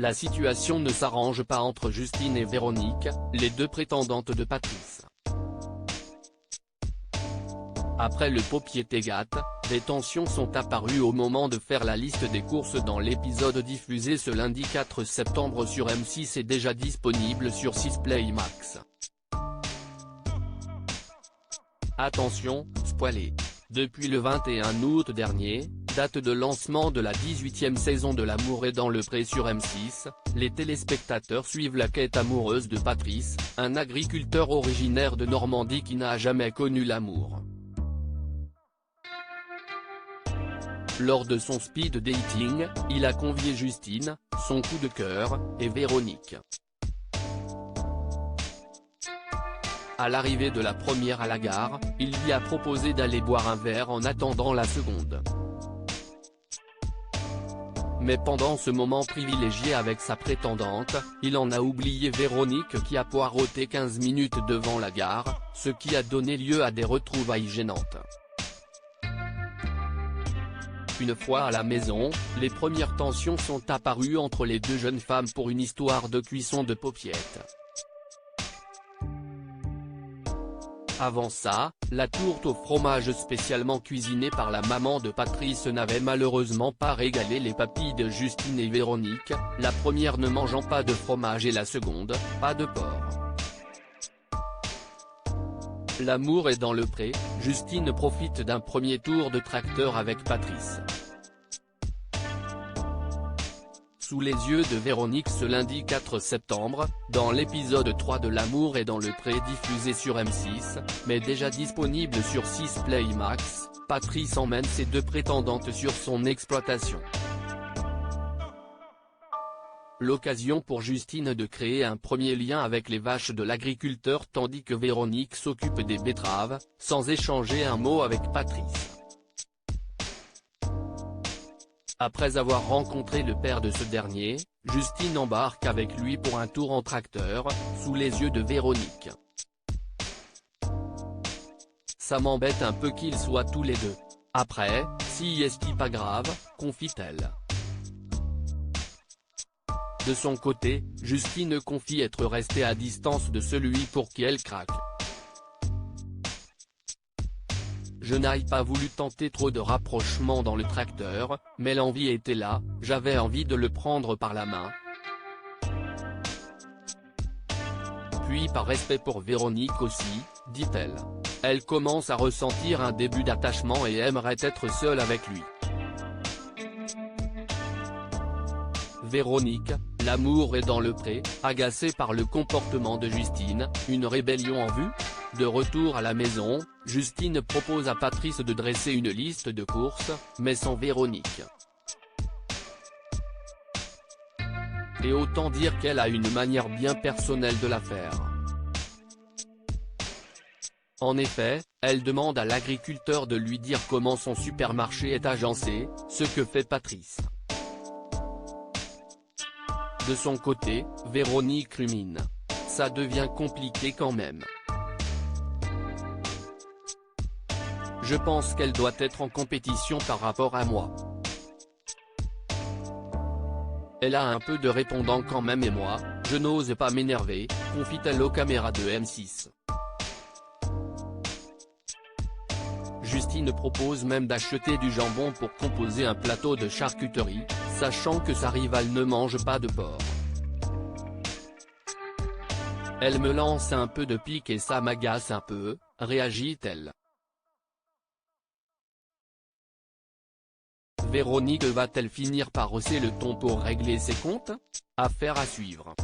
La situation ne s'arrange pas entre Justine et Véronique, les deux prétendantes de Patrice. Après le Popier-Tégat, des tensions sont apparues au moment de faire la liste des courses dans l'épisode diffusé ce lundi 4 septembre sur M6 et déjà disponible sur 6 Play Max. Attention, spoilé. Depuis le 21 août dernier, date de lancement de la 18e saison de L'amour est dans le pré sur M6, les téléspectateurs suivent la quête amoureuse de Patrice, un agriculteur originaire de Normandie qui n'a jamais connu l'amour. Lors de son speed dating, il a convié Justine, son coup de cœur, et Véronique. À l'arrivée de la première à la gare, il lui a proposé d'aller boire un verre en attendant la seconde. Mais pendant ce moment privilégié avec sa prétendante, il en a oublié Véronique qui a poireauté 15 minutes devant la gare, ce qui a donné lieu à des retrouvailles gênantes. Une fois à la maison, les premières tensions sont apparues entre les deux jeunes femmes pour une histoire de cuisson de paupiettes. Avant ça, la tourte au fromage spécialement cuisinée par la maman de Patrice n'avait malheureusement pas régalé les papilles de Justine et Véronique, la première ne mangeant pas de fromage et la seconde, pas de porc. L'amour est dans le pré, Justine profite d'un premier tour de tracteur avec Patrice. Sous les yeux de Véronique ce lundi 4 septembre, dans l'épisode 3 de L'amour est dans le pré diffusé sur M6, mais déjà disponible sur 6 Play Max, Patrice emmène ses deux prétendantes sur son exploitation. L'occasion pour Justine de créer un premier lien avec les vaches de l'agriculteur tandis que Véronique s'occupe des betteraves, sans échanger un mot avec Patrice. Après avoir rencontré le père de ce dernier, Justine embarque avec lui pour un tour en tracteur, sous les yeux de Véronique. Ça m'embête un peu qu'ils soient tous les deux. Après, si est-ce pas grave, confie-t-elle. De son côté, Justine confie être restée à distance de celui pour qui elle craque. Je n'ai pas voulu tenter trop de rapprochement dans le tracteur, mais l'envie était là, j'avais envie de le prendre par la main. Puis par respect pour Véronique aussi, dit-elle. Elle commence à ressentir un début d'attachement et aimerait être seule avec lui. Véronique, l'amour est dans le pré, agacée par le comportement de Justine, une rébellion en vue ? De retour à la maison, Justine propose à Patrice de dresser une liste de courses, mais sans Véronique. Et autant dire qu'elle a une manière bien personnelle de la faire. En effet, elle demande à l'agriculteur de lui dire comment son supermarché est agencé, ce que fait Patrice. De son côté, Véronique rumine. Ça devient compliqué quand même. Je pense qu'elle doit être en compétition par rapport à moi. Elle a un peu de répondant quand même et moi, je n'ose pas m'énerver, confie-t-elle aux caméras de M6. Justine propose même d'acheter du jambon pour composer un plateau de charcuterie, sachant que sa rivale ne mange pas de porc. Elle me lance un peu de pique et ça m'agace un peu, réagit-elle. Véronique va-t-elle finir par hausser le ton pour régler ses comptes ? Affaire à suivre.